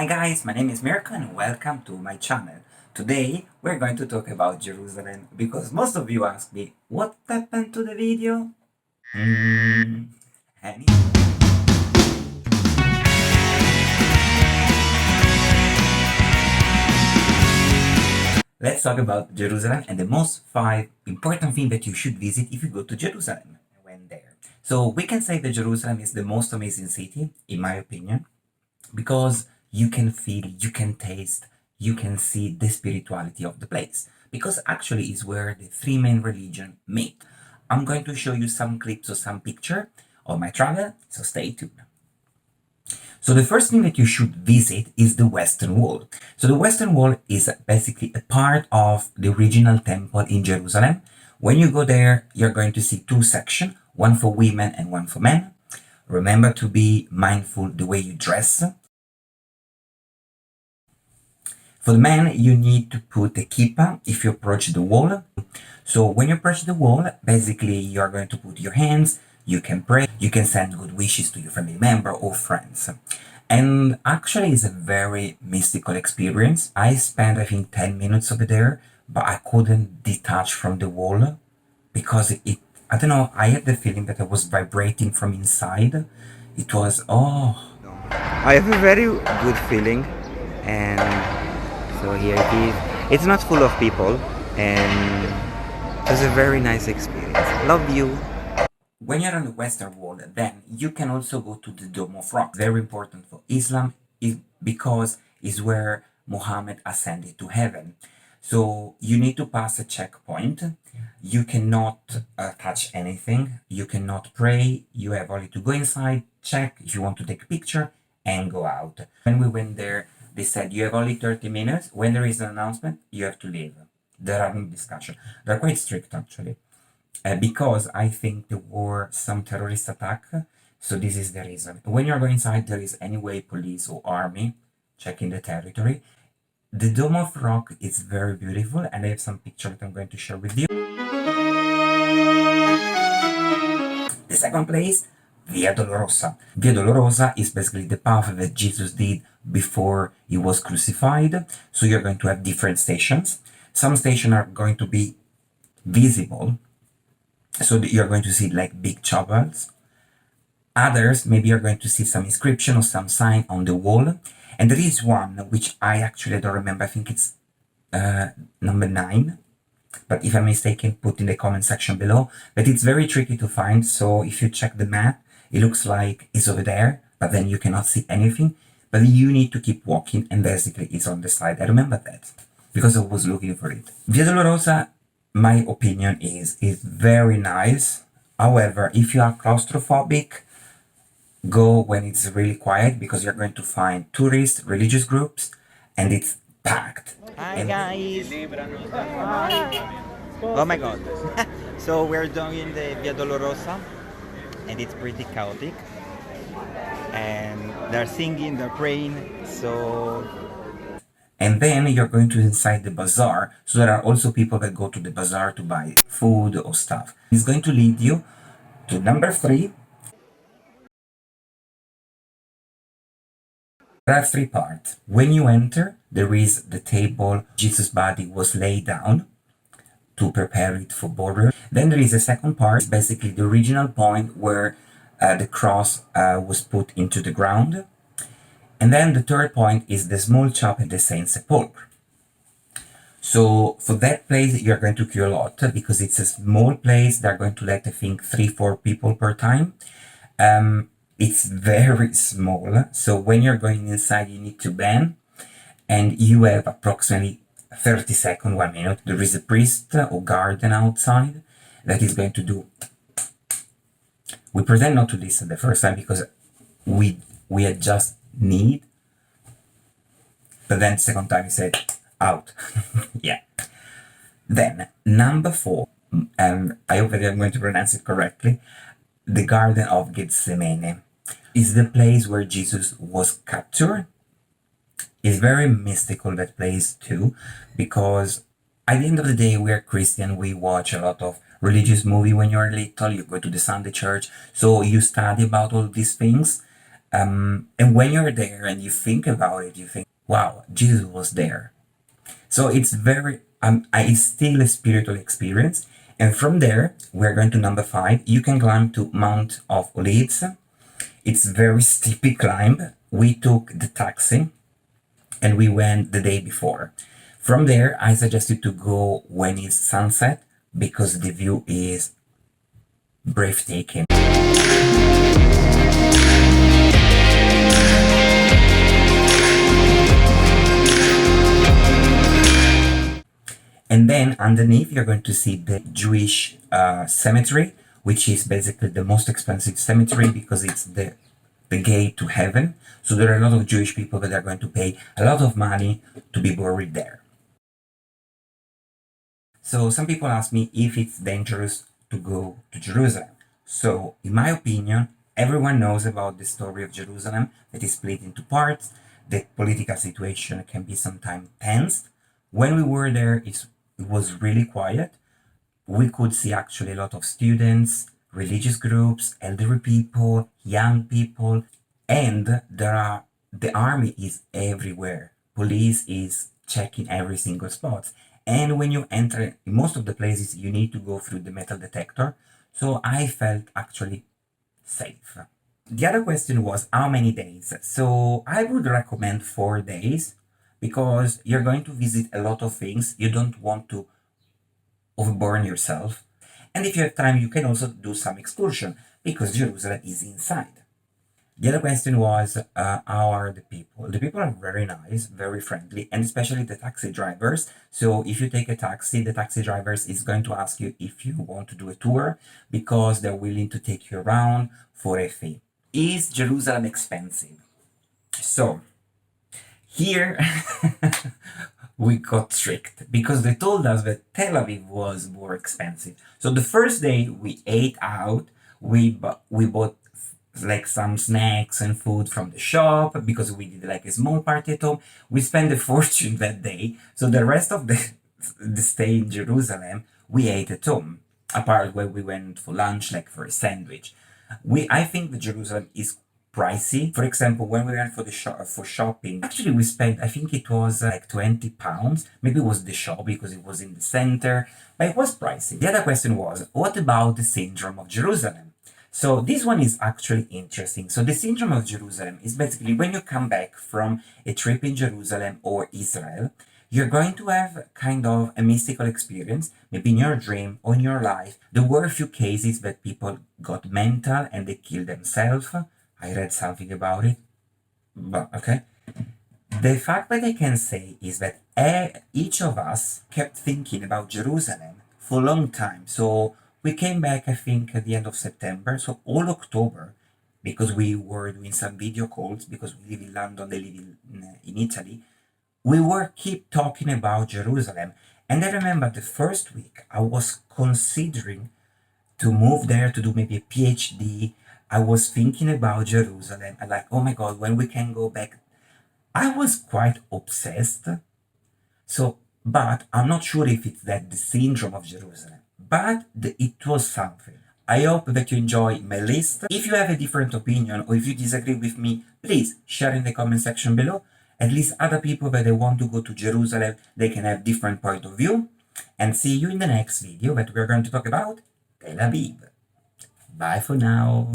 Hi guys, my name is Mirko and welcome to my channel. Today we're going to talk about Jerusalem because most of you ask me what happened to the video? Any- Let's talk about Jerusalem and the most 5 important things that you should visit if you go to Jerusalem. I went there. So we can say that Jerusalem is the most amazing city, in my opinion, because you can feel, you can taste, you can see the spirituality of the place. Because actually is where the three main religion meet. I'm going to show you some clips or some picture of my travel, so stay tuned. So the first thing that you should visit is the Western Wall. So the Western Wall is basically a part of the original temple in Jerusalem. When you go there, you're going to see two sections, one for women and one for men. Remember to be mindful the way you dress. For the men, you need to put a kippah if you approach the wall. So when you approach the wall, basically you're going to put your hands, you can pray, you can send good wishes to your family member or friends. And actually it's a very mystical experience. I spent I think 10 minutes over there, but I couldn't detach from the wall because I don't know, I had the feeling that I was vibrating from inside. It was, I have a very good feeling, and so here it is. It's not full of people, and it was a very nice experience. Love you. When you're on the Western Wall, then you can also go to the Dome of Rock. Very important for Islam because it's where Muhammad ascended to heaven. So you need to pass a checkpoint. You cannot touch anything. You cannot pray. You have only to go inside, check if you want to take a picture, and go out. When we went there, they said you have only 30 minutes. When there is an announcement, you have to leave. There are no discussion. They're quite strict actually. Because I think there were some terrorist attack. So this is the reason. When you're going inside, there is anyway police or army checking the territory. The Dome of Rock is very beautiful, and I have some pictures that I'm going to share with you. The second place, Via Dolorosa. Via Dolorosa is basically the path that Jesus did before he was crucified. So you're going to have different stations. Some stations are going to be visible, so you're going to see like big chapels. Others, maybe you're going to see some inscription or some sign on the wall. And there is one which I actually don't remember. I think it's number 9. But if I'm mistaken, put in the comment section below. But it's very tricky to find. So if you check the map, it looks like it's over there, but then you cannot see anything. But you need to keep walking, and basically it's on the side. I remember that because I was looking for it. Via Dolorosa, my opinion is very nice. However, if you are claustrophobic, go when it's really quiet because you're going to find tourist religious groups and it's packed. Hi guys! Oh my god. So we're doing the Via Dolorosa and it's pretty chaotic. And they're singing, they're praying, so... And then you're going to inside the bazaar. So there are also people that go to the bazaar to buy food or stuff. It's going to lead you to number 3. There are 3 parts. When you enter, there is the table Jesus' body was laid down to prepare it for burial. Then there is a second part, it's basically the original point where the cross was put into the ground. And then the third point is the small chapel at the Saint Sepulchre. So for that place, you're going to queue a lot because it's a small place. They're going to let, I think, 3-4 people per time. It's very small. So when you're going inside, you need to bend, and you have approximately 30 seconds, 1 minute. There is a priest or guardian outside that is going to do. We pretend not to listen the first time because we had just need, but then second time he said out. Yeah. Then number 4, I hope that I'm going to pronounce it correctly. The Garden of Gethsemane is the place where Jesus was captured. It's very mystical, that place too, because at the end of the day, we are Christian. We watch a lot of religious movie when you're little. You go to the Sunday church, so you study about all these things. And when you're there and you think about it, you think, wow, Jesus was there. So it's very, it's still a spiritual experience. And from there, we're going to number 5. You can climb to Mount of Olives. It's very steep climb. We took the taxi and we went the day before. From there, I suggest you to go when it's sunset because the view is breathtaking. And then underneath, you're going to see the Jewish cemetery, which is basically the most expensive cemetery because it's the gate to heaven. So there are a lot of Jewish people that are going to pay a lot of money to be buried there. So some people ask me if it's dangerous to go to Jerusalem. So in my opinion, everyone knows about the story of Jerusalem that is split into parts. The political situation can be sometimes tense. When we were there, it was really quiet. We could see actually a lot of students, religious groups, elderly people, young people, and the army is everywhere. Police is checking every single spot. And when you enter in most of the places, you need to go through the metal detector. So I felt actually safe. The other question was how many days? So I would recommend 4 days because you're going to visit a lot of things. You don't want to overburn yourself. And if you have time, you can also do some excursion because Jerusalem is inside. The other question was, how are the people? The people are very nice, very friendly, and especially the taxi drivers. So if you take a taxi, the taxi drivers is going to ask you if you want to do a tour because they're willing to take you around for a fee. Is Jerusalem expensive? So here we got tricked because they told us that Tel Aviv was more expensive. So the first day we ate out, we bought like some snacks and food from the shop because we did like a small party at home. We spent a fortune that day. So the rest of the stay in Jerusalem, we ate at home. Apart where we went for lunch, like for a sandwich. I think the Jerusalem is pricey. For example, when we went for the for shopping, actually we spent, I think it was like £20. Maybe it was the shop because it was in the center, but it was pricey. The other question was, what about the syndrome of Jerusalem? So this one is actually interesting. So the syndrome of Jerusalem is basically when you come back from a trip in Jerusalem or Israel, you're going to have kind of a mystical experience, maybe in your dream or in your life. There were a few cases that people got mental and they killed themselves. I read something about it, but okay. The fact that I can say is that each of us kept thinking about Jerusalem for a long time. So we came back, I think, at the end of September. So all October, because we were doing some video calls, because we live in London, they live in Italy, we were keep talking about Jerusalem. And I remember the first week I was considering to move there to do maybe a PhD. I was thinking about Jerusalem and like, oh my God, when we can go back. I was quite obsessed. So, but I'm not sure if it's that the syndrome of Jerusalem, but it was something. I hope that you enjoy my list. If you have a different opinion or if you disagree with me, please share in the comment section below. At least other people that they want to go to Jerusalem, they can have different point of view. And see you in the next video that we're going to talk about Tel Aviv. Bye for now.